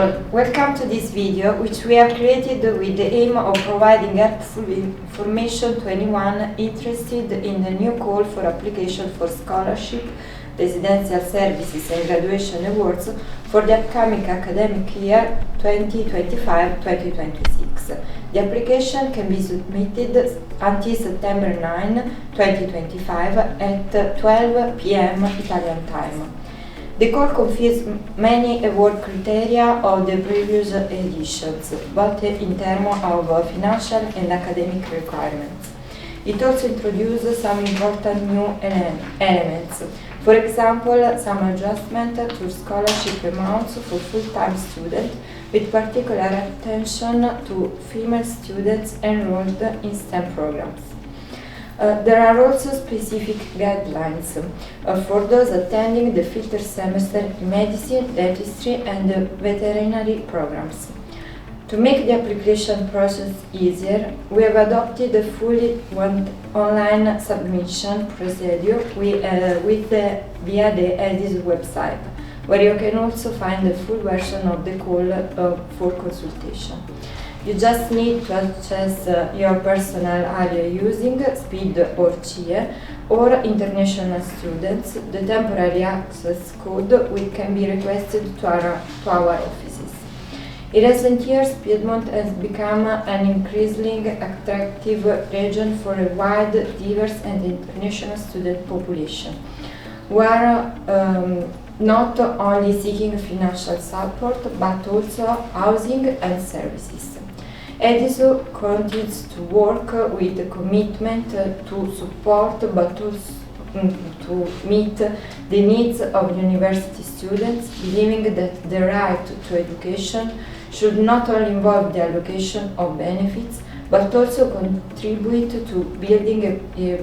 all, welcome to this video, which we have created with the aim of providing helpful information to anyone interested in the new call for application for scholarship, residential services and graduation awards for the upcoming academic year 2025-2026. The application can be submitted until September 9, 2025 at 12 p.m. Italian time. The call confirms many award criteria of the previous editions, both in terms of financial and academic requirements. It also introduces some important new elements. For example, some adjustment to scholarship amounts for full-time students, with particular attention to female students enrolled in STEM programs. There are also specific guidelines for those attending the filter semester in medicine, dentistry, and veterinary programs. To make the application process easier, we have adopted a fully online submission procedure via the EDIS website, where you can also find the full version of the call for consultation. You just need to access your personal area using SPID or CIE, or international students, the temporary access code which can be requested to our offices. In recent years, Piedmont has become an increasingly attractive region for a wide, diverse and international student population, who are not only seeking financial support, but also housing and services. EDISO continues to work with a commitment to support but also to meet the needs of university students, believing that the right to education should not only involve the allocation of benefits, but also contribute to building a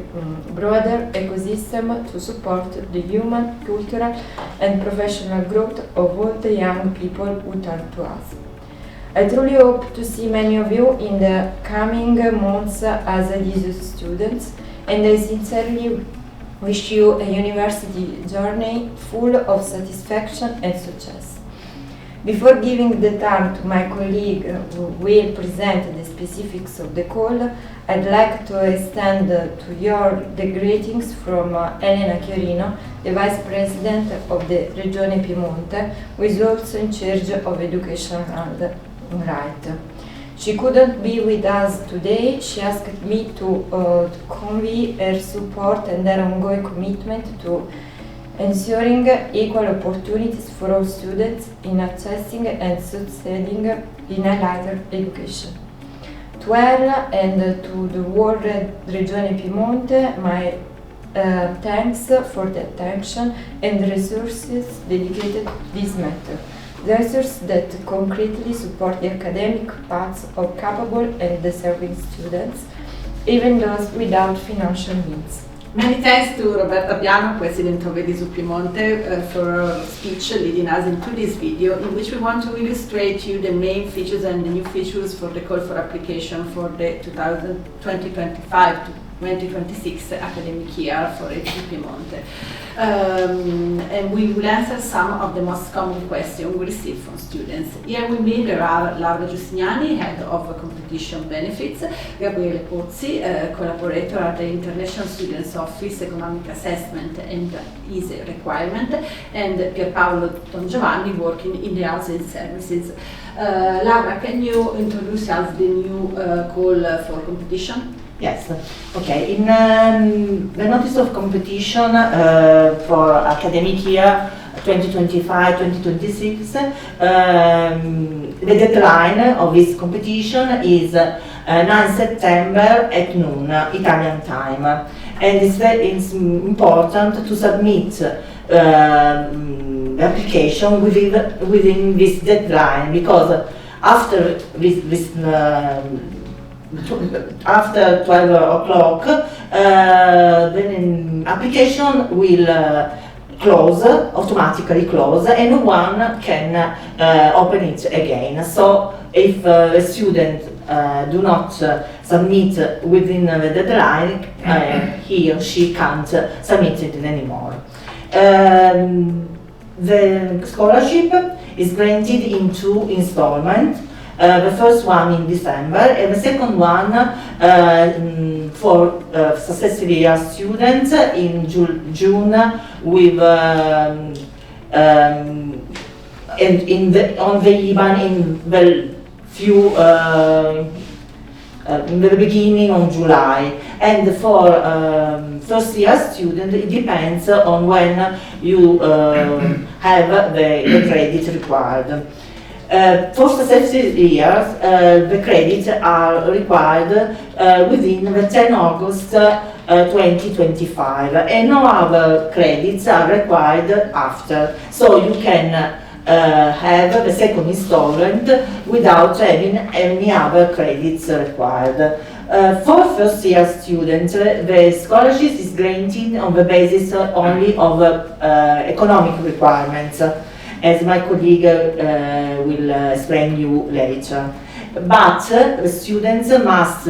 broader ecosystem to support the human, cultural and professional growth of all the young people who turn to us. I truly hope to see many of you in the coming months as EDISO students, and I sincerely wish you a university journey full of satisfaction and success. Before giving the time to my colleague who will present the specifics of the call, I'd like to extend to you the greetings from Elena Chiorino, the Vice President of the Regione Piemonte, who is also in charge of education and right. She couldn't be with us today. She asked me to convey her support and her ongoing commitment to ensuring equal opportunities for all students in accessing and succeeding in a higher education. To her and to the whole Regione Piemonte, my thanks for the attention and resources dedicated to this matter. The resources that concretely support the academic paths of capable and deserving students, even those without financial means. Many thanks to Roberta Piano, President of EDISO Piemonte, for her speech leading us into this video, in which we want to illustrate to you the main features and the new features for the call for application for the 2025-2026 academic year for EDISO Piemonte. And we will answer some of the most common questions we receive from students. Here with me there are Laura Giustiniani, Head of Competition Benefits, Gabriele Pozzi, collaborator at the International Students Office Economic Assessment and Easy Requirement, and Pierpaolo Dongiovanni, working in the Housing Services. Laura, can you introduce us the new call for competition? Yes, okay. In the notice of competition for academic year 2025-2026, the deadline of this competition is 9 September at noon, Italian time. And it's important to submit the application within this deadline, because after after 12 o'clock, the application will automatically close, and no one can open it again. So if a student do not submit within the deadline, he or she can't submit it anymore. The scholarship is granted in 2 installments. The first one in December and the second one for successive year students in June with and on the IBAN in the few in the beginning of July, and for first year student it depends on when you have the credit required. For successive years, the credits are required within the 10 August 2025, and no other credits are required after. So you can have the second installment without having any other credits required. For first year students, the scholarship is granted on the basis only of economic requirements, as my colleague will explain you later. But the students must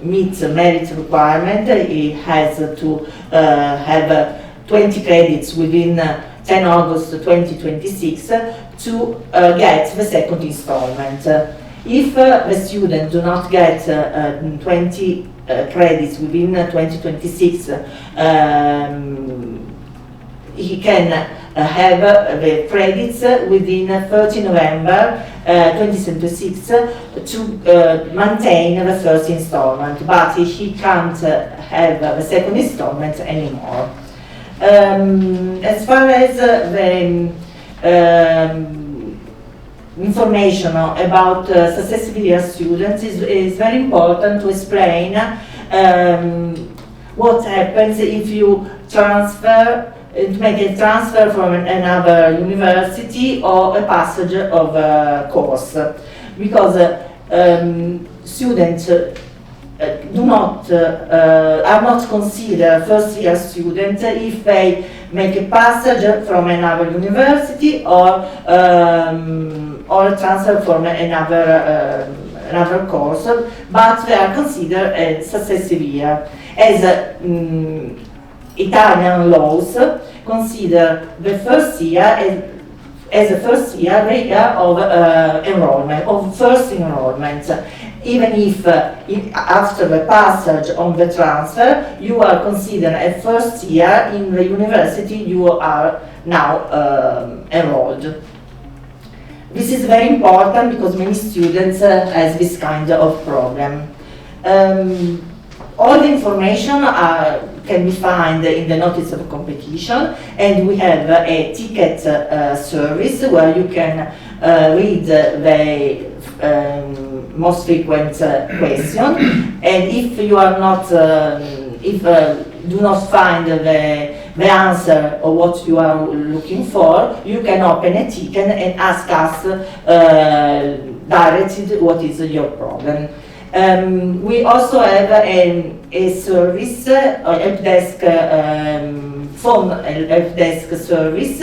meet merit requirement. He has to have 20 credits within 10 August 2026 to get the second installment. If the student do not get 20 credits within 2026, he can have the credits within 30 November 2026 to maintain the first installment, but he can't have the second installment anymore. As far as the information about successive year students, is very important to explain what happens if you make a transfer from another university or a passage of a course, because students are not considered first year students if they make a passage from another university or transfer from another course, but they are considered a successive year, as Italian laws consider the first year as a first year of enrollment, of first enrollment. Even if after the passage on the transfer you are considered a first year in the university you are now enrolled. This is very important because many students has this kind of problem. All the information can be found in the notice of competition, and we have a ticket service where you can read the most frequent question, and if you are not, do not find the answer or what you are looking for, you can open a ticket and ask us directly what is your problem. We also have a service, a help desk, phone help desk service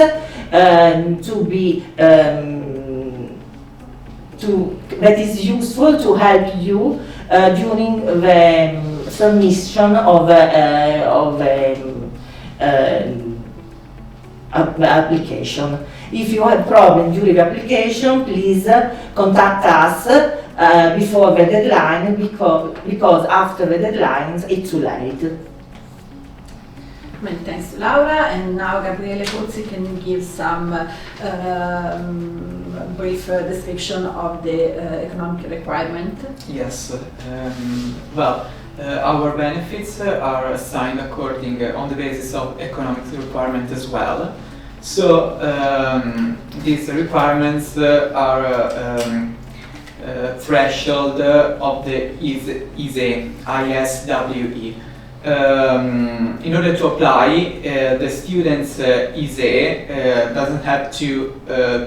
that is useful to help you during the submission of application. If you have problem during the application, please contact us before the deadline, because after the deadline it's too late. Many thanks to Laura, and now Gabriele Pozzi can give some brief description of the economic requirement. Yes, our benefits are assigned according on the basis of economic requirement as well. So these requirements are threshold of the ISWE. In order to apply, the student's ISE doesn't have to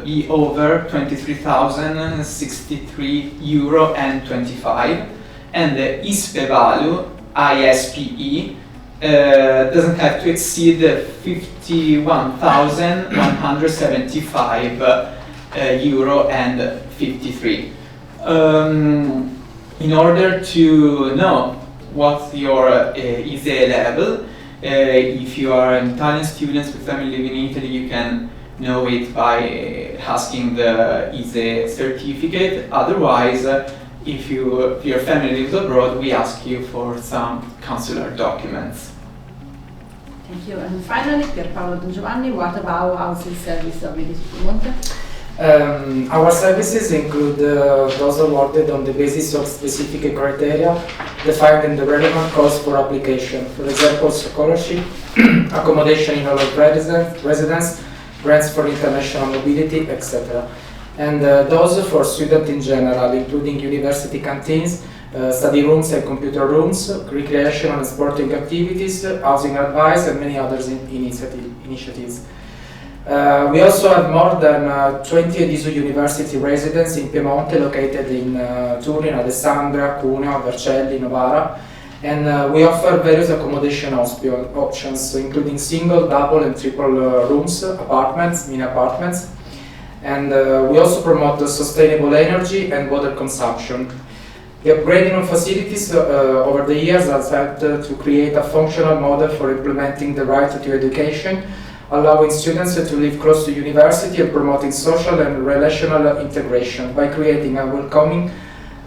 be over 23,063 euro and 25, and the ISPE value, ISPE, doesn't have to exceed 51,175 euro and 53. In order to know what's your ISE level, If you are an Italian student with family living in Italy, you can know it by asking the ISE certificate. Otherwise, if your family lives abroad, we ask you for some consular documents. Thank you. And finally, Pierpaolo Don Giovanni, what about housing service of Vedi sul Piemonte? Our services include those awarded on the basis of specific criteria defined in the relevant course for application. For example, scholarship, accommodation in all residence, grants for international mobility, etc. And those for students in general, including university canteens, study rooms and computer rooms, recreational and sporting activities, housing advice, and many others initiatives. We also have more than 20 Edisu University residents in Piemonte located in Turin, Alessandria, Cuneo, Vercelli, Novara, and we offer various accommodation options, including single, double and triple rooms, apartments, mini apartments, and we also promote the sustainable energy and water consumption. The upgrading of facilities over the years has helped to create a functional model for implementing the right to education, allowing students to live close to university and promoting social and relational integration by creating a welcoming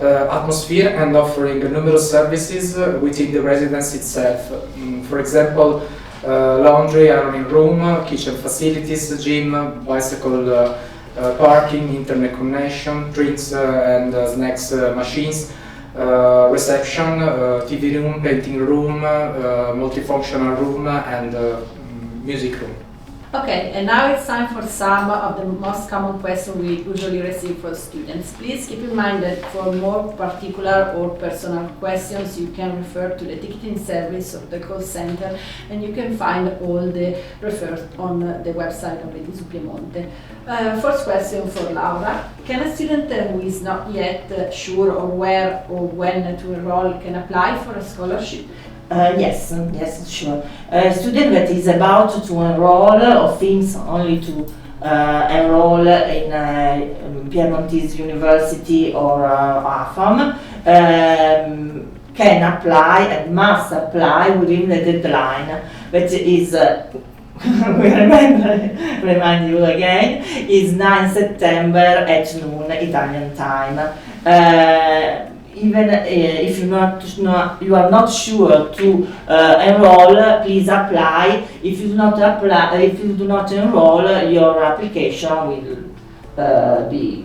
atmosphere and offering numerous services within the residence itself. For example, laundry, ironing room, kitchen facilities, gym, bicycle parking, internet connection, drinks and snacks machines, reception, TV room, painting room, multifunctional room, and music room. Okay, and now it's time for some of the most common questions we usually receive from students. Please keep in mind that for more particular or personal questions, you can refer to the ticketing service of the call center, and you can find all the refers on the website of Vedi sul Piemonte. First question for Laura. Can a student who is not yet sure or where or when to enroll can apply for a scholarship? Yes, sure. A student that is about to enroll or thinks only to enroll in Piemonte University or AFAM can apply and must apply within the deadline, which is we remind you again, is 9 September at noon Italian time. Even if you are not sure to enroll, please apply. If you do not enroll, your application will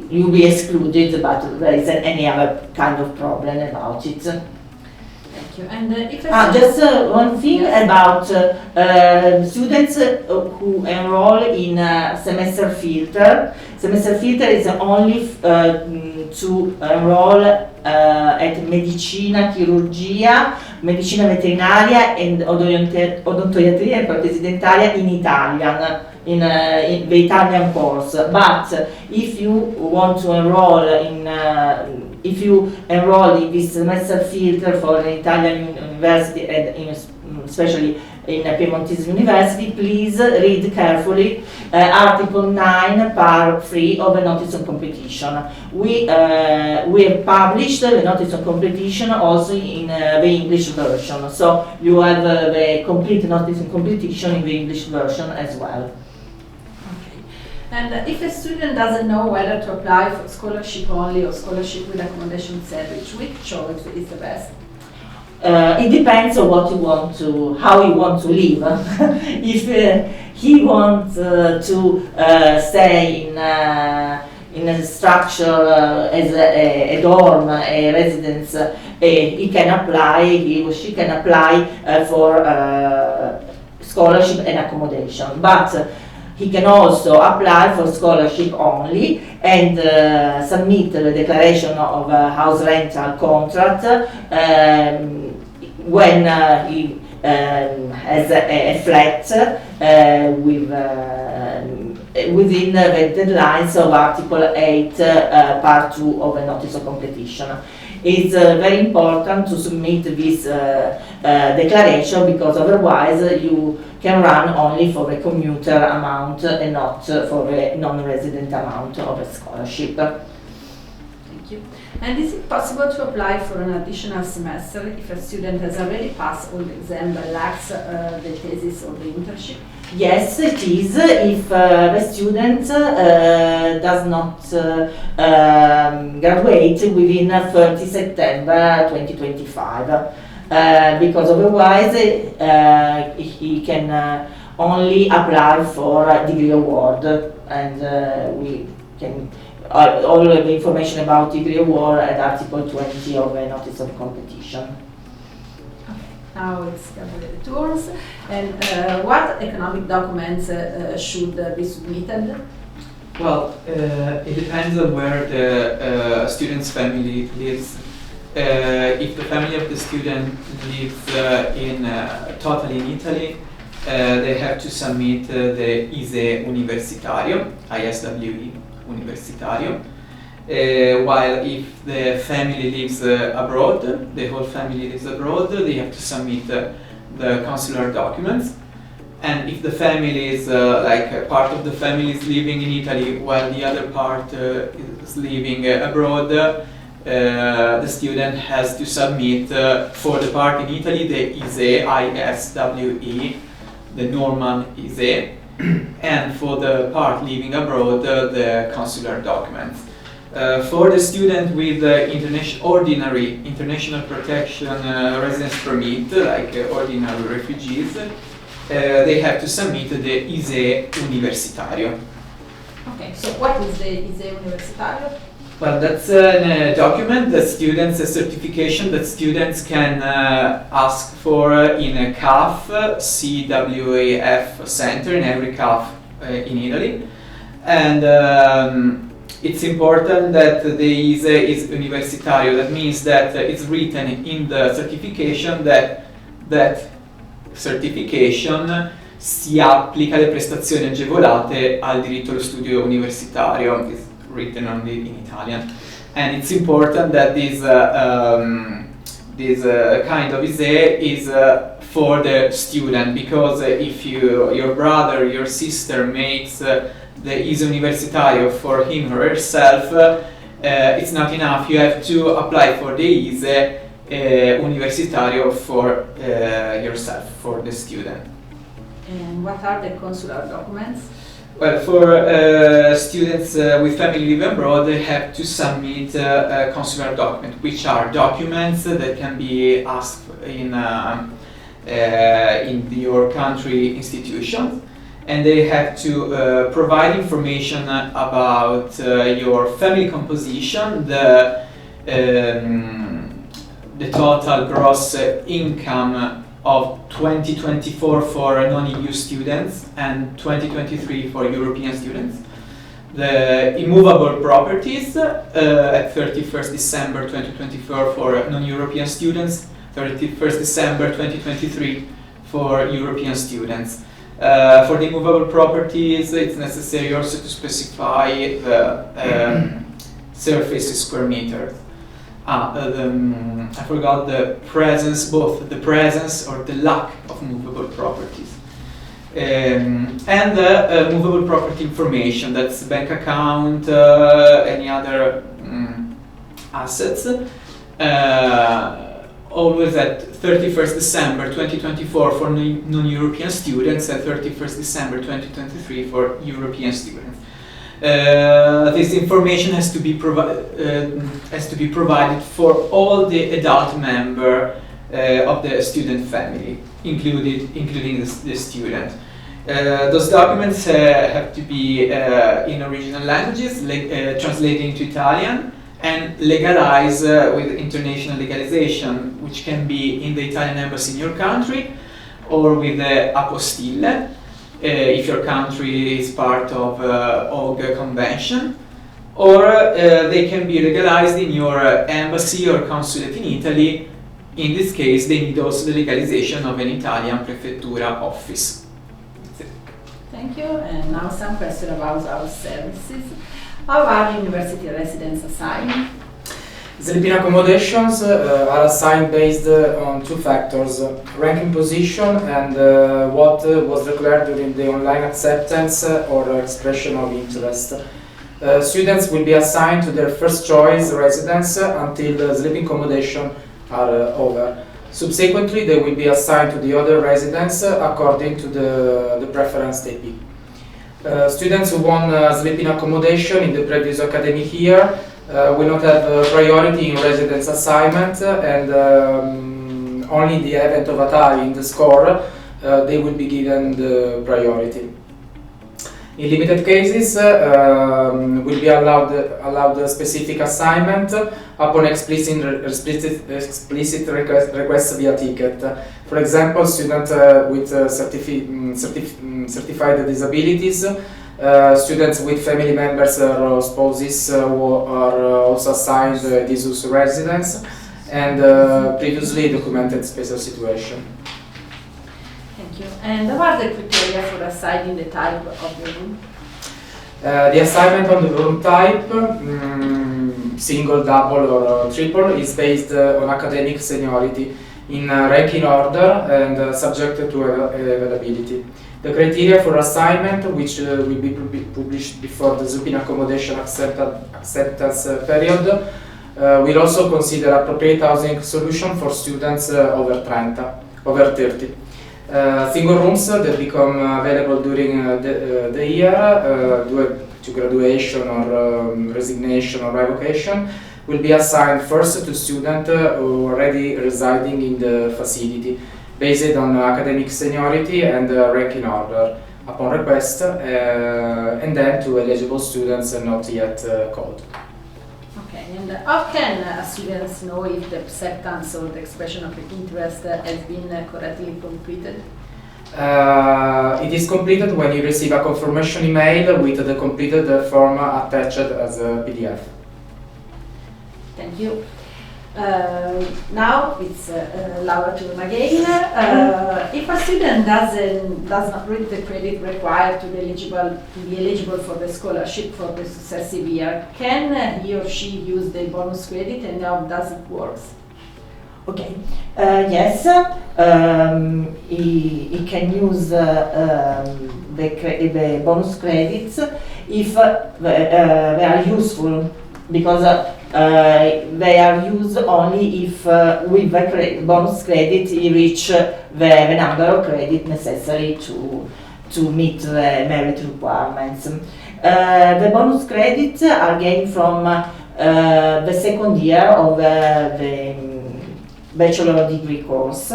you'll be excluded, but there isn't any other kind of problem about it. Thank you. And if just one thing about students who enroll in semester filter. Semester filter is only to enroll at medicina, chirurgia, medicina veterinaria and odontoiatria e protesi dentaria in Italian, in the Italian course. But if you want to enroll if you enroll in this semester filter for an Italian university and especially in Piemonte University, please read carefully Article 9, Part 3 of the Notice of Competition. We have published the Notice of Competition also in the English version, so you have the complete Notice of Competition in the English version as well. And if a student doesn't know whether to apply for scholarship only or scholarship with accommodation service, which choice is the best? It depends on what you want to, how you want to live. If he wants to stay in a structure as a dorm, a residence, he can apply, he or she can apply for scholarship and accommodation. But he can also apply for scholarship only and submit the declaration of house rental contract when he has a flat within the deadlines of Article 8, Part 2 of a Notice of Competition. It's very important to submit this declaration, because otherwise you can run only for the commuter amount and not for the non-resident amount of a scholarship. Thank Thank you. And is it possible to apply for an additional semester if a student has already passed all the exam but lacks the thesis or the internship? Yes, it is if the student does not graduate within 30 September 2025, because otherwise he can only apply for a degree award, and we can all the information about degree award at Article 20 of the Notice of Competition. Now it's the tours. And what economic documents should be submitted? Well, it depends on where the student's family lives. If the family of the student lives totally in Italy, they have to submit the ISEE Universitario, ISWE Universitario. While if the family lives abroad, the whole family lives abroad, they have to submit the consular documents. And if the family is part of the family is living in Italy while the other part is living abroad, the student has to submit for the part in Italy the ISEE, ISWE, the normal ISEE, and for the part living abroad the consular documents. For the student with ordinary international protection residence permit, like ordinary refugees, they have to submit the ISEE Universitario. Okay, so what is the ISEE Universitario? Well, that's a document that students, a certification that students can ask for in a CWAF center, in every CAF in Italy. And it's important that the ISEE is universitario. That means that it's written in the certification that certification si applica alle prestazioni agevolate al diritto allo studio universitario. It's written only in Italian, and it's important that this kind of ISEE is for the student, because if your brother, your sister makes the ISEE Universitario for him or herself, it's not enough. You have to apply for the ISEE Universitario for yourself, for the student. And what are the consular documents? Well, for students with family living abroad, they have to submit a consular document, which are documents that can be asked in your country institutions, and they have to provide information about your family composition, the total gross income of 2024 for non-EU students and 2023 for European students. The immovable properties at 31st December 2024 for non-European students, 31st December 2023 for European students. For the immovable properties, it's necessary also to specify the surface square meters. I forgot the presence, both the presence or the lack of movable properties. And the movable property information, that's bank account, any other assets, always at 31st December 2024 for non-European students and 31st December 2023 for European students. This information has to be provided for all the adult member of the student family, including the student. Those documents have to be in original languages, translated into Italian, and legalized with international legalization, which can be in the Italian embassy in your country, or with the apostille, if your country is part of OG convention, or they can be legalized in your embassy or consulate in Italy. In this case, they need also the legalization of an Italian prefettura office. That's it. Thank you. And now some questions about our services. How are university residents assigned? Sleeping accommodations are assigned based on two factors: ranking position and what was declared during the online acceptance or expression of interest. Students will be assigned to their first choice residence until the sleeping accommodation are over. Subsequently, they will be assigned to the other residence according to the preference they pick. Students who won sleeping accommodation in the previous academic year will not have priority in residence assignment, and only in the event of a tie in the score they will be given the priority. In limited cases, will be allowed a specific assignment upon explicit request via ticket. For example, students with certified disabilities, students with family members or spouses who are also assigned disus residence, and previously documented special situation. Thank you. And what are the criteria for assigning the type of the room? The assignment on the room type, single, double or triple, is based on academic seniority in ranking order and subject to availability. The criteria for assignment, which will be published before the sleeping accommodation acceptance period, will also consider appropriate housing solution for students over 30. Single rooms that become available during the year due to graduation or resignation or revocation will be assigned first to students already residing in the facility based on academic seniority and ranking order upon request, and then to eligible students not yet called. Okay, and how can students know if the acceptance or the expression of interest has been correctly completed? It is completed when you receive a confirmation email with the completed form attached as a PDF. Thank you. Now it's Laura turn again. If a student does not reach the credit required to be eligible for the scholarship for the successive year, can he or she use the bonus credit, and how does it work? Okay, yes, he can use the bonus credits if they are useful, because they are used only if with the bonus credit he reach the number of credit necessary to meet the merit requirements. The bonus credits are gained from the second year of the bachelor degree course.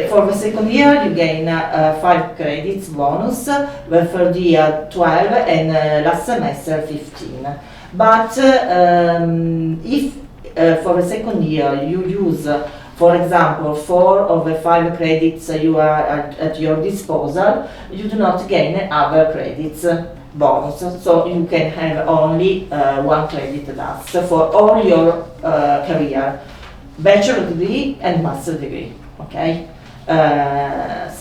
For the second year you gain 5 credits bonus, the third year 12, and last semester 15. But if for the second year you use, for example, 4 of the 5 credits you are at your disposal, you do not gain other credits bonus, so you can have only 1 credit last for all your career, bachelor degree and master degree. Okay. And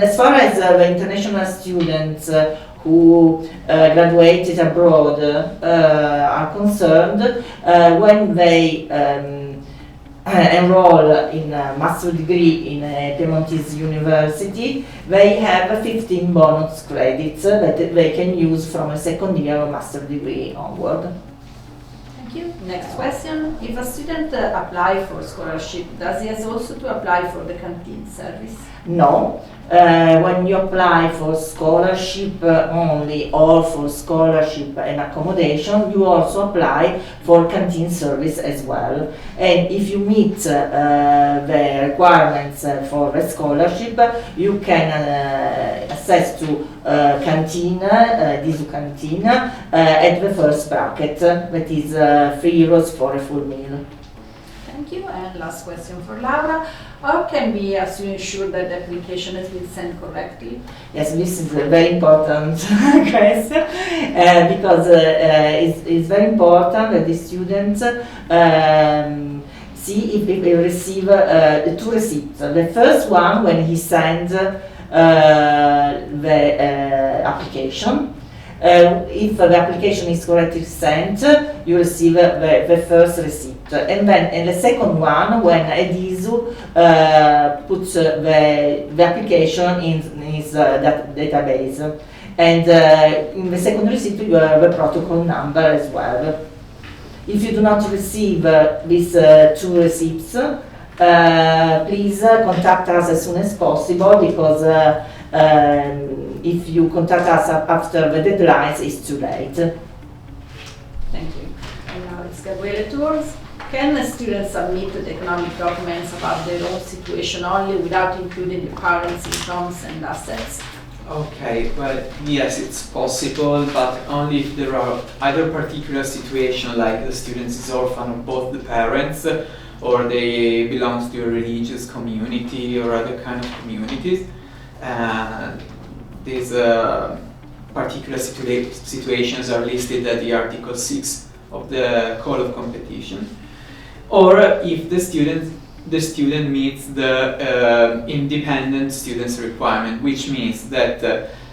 as far as the international students who graduated abroad are concerned, when they enroll in a master degree in a Piemontese university, they have 15 bonus credits that they can use from a second year of master degree onward. Thank you. Next question. If a student applies for scholarship, does he has also to apply for the canteen service? No. When you apply for scholarship only or for scholarship and accommodation, you also apply for canteen service as well. And if you meet the requirements for the scholarship, you can access to canteen, this canteen, at the first bracket, that is €3 for a full meal. Thank you. And last question for Laura. How can we ensure that the application has been sent correctly? Yes, this is a very important question, because it's very important that the students see if they receive the 2 receipts. The first one when he sends the application. If the application is correctly sent, you receive the first receipt. And then in the second one, when Edisu puts the application in his database. And in the second receipt you have a protocol number as well. If you do not receive these two receipts, please contact us as soon as possible, because if you contact us after the deadlines, it's too late. Thank you. And now it's Gabriele Tours. Can a student submit the economic documents about their own situation only without including the parents' incomes and assets? Okay, well, yes, it's possible, but only if there are either particular situations, like the student is orphan of both the parents, or they belong to a religious community or other kind of communities. These particular situations are listed at the Article 6 of the Code of Competition. Or if the student meets the independent student's requirement, which means that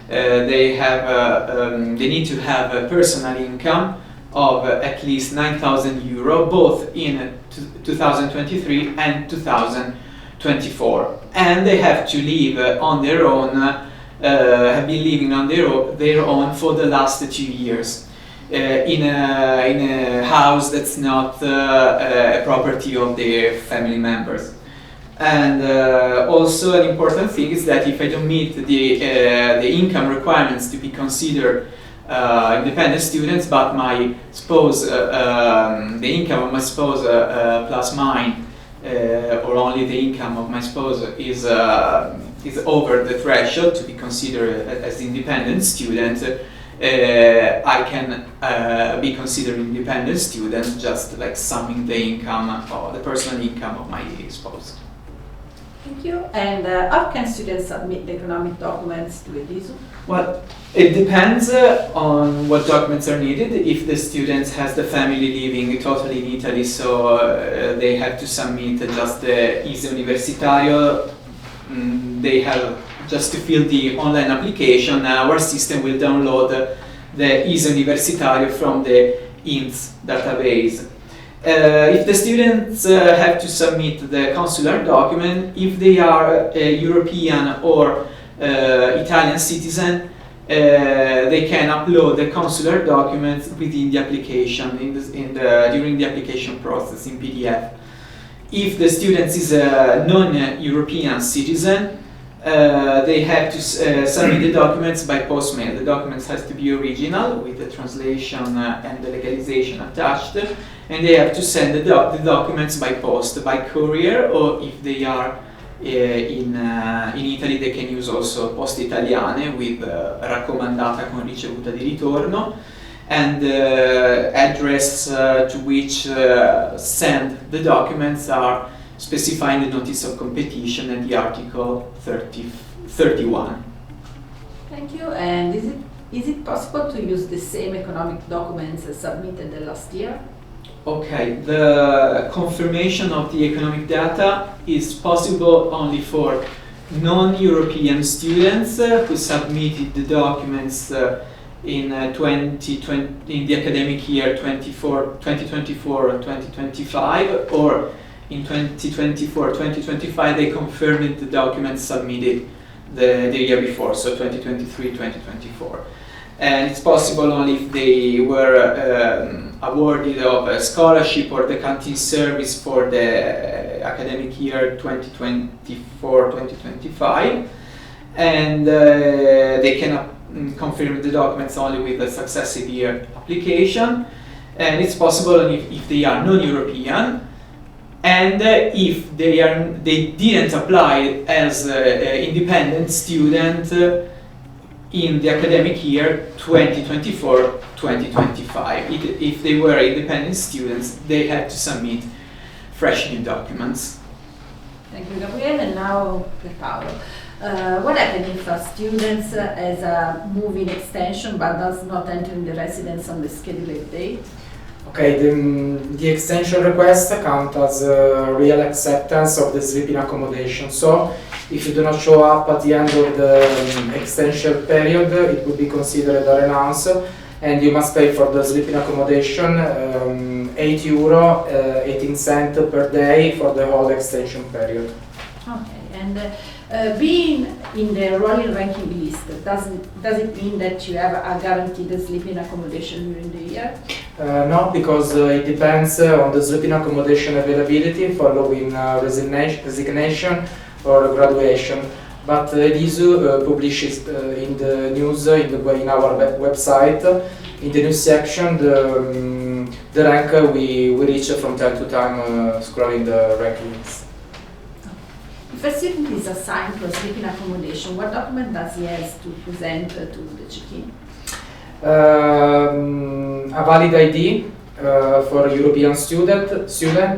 they need to have a personal income of at least 9,000 euro, both in 2023 and 2024, and they have to live on their own, have been living on their own for the last 2 years. In a house that's not a property of their family members. And also an important thing is that if I don't meet the income requirements to be considered independent students, but my spouse, the income of my spouse plus mine, or only the income of my spouse is over the threshold to be considered as independent student, I can be considered independent student, just like summing the income or the personal income of my spouse. Thank you. And how can students submit the economic documents to EDISU? Well, it depends on what documents are needed. If the student has the family living totally in Italy, so they have to submit just the ISE Universitario, they have just to fill the online application. Our system will download the ISE Universitario from the INS database. If the students have to submit the consular document, if they are a European or Italian citizen, they can upload the consular documents within the application, during the application process in PDF. If the student is a non-European citizen, they have to submit the documents by postmail. The documents has to be original with the translation and the legalization attached, and they have to send the documents by post, by courier, or if they are in Italy they can use also Poste Italiane with raccomandata con ricevuta di ritorno, and the address to which send the documents are specifying the notice of competition and the Article 31. Thank you. And is it possible to use the same economic documents as submitted the last year? Okay, the confirmation of the economic data is possible only for non-European students who submitted the documents in the academic year 2024-2025, or in 2024-2025 they confirmed the documents submitted the year before, so 2023-2024. And it's possible only if they were awarded of a scholarship or the canteen service for the academic year 2024-2025, and they can confirm the documents only with a successive year application. And it's possible only if they are non-European, and if they didn't apply as an independent student in the academic year 2024-2025. If they were independent students, they had to submit fresh new documents. Thank you, Gabriele. And now, Paolo. What happens if a student has a move-in extension but does not enter in the residence on the scheduled date? Okay, the extension request counts as real acceptance of the sleeping accommodation. So, if you do not show up at the end of the extension period, it will be considered a renounce, and you must pay for the sleeping accommodation €8.18 per day for the whole extension period. Okay, and being in the rolling ranking list, does it mean that you have a guaranteed sleeping accommodation during the year? No, because it depends on the sleeping accommodation availability following resignation or graduation. But EDISU publishes in the news in our website, in the news section, the rank we reach from time to time, scrolling the rankings. If a student is assigned to a sleeping accommodation, what document does he have to present to the check-in? A valid ID for a European student,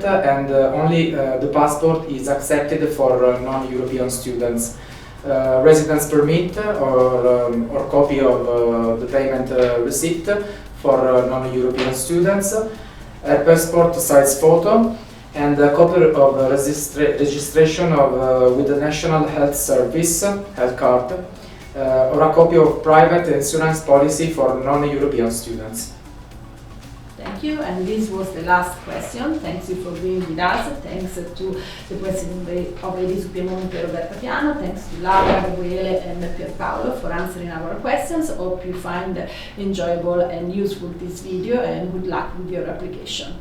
and only the passport is accepted for non-European students. Residence permit or copy of the payment receipt for non-European students, a passport size photo, and a copy of registration with the National Health Service health card, or a copy of private insurance policy for non-European students. Thank you, and this was the last question. Thanks you for being with us. Thanks to the President of EDISU Piemonte, Roberta Piano. Thanks to Laura, Gabriele, and Pierpaolo for answering our questions. Hope you find enjoyable and useful this video, and good luck with your application.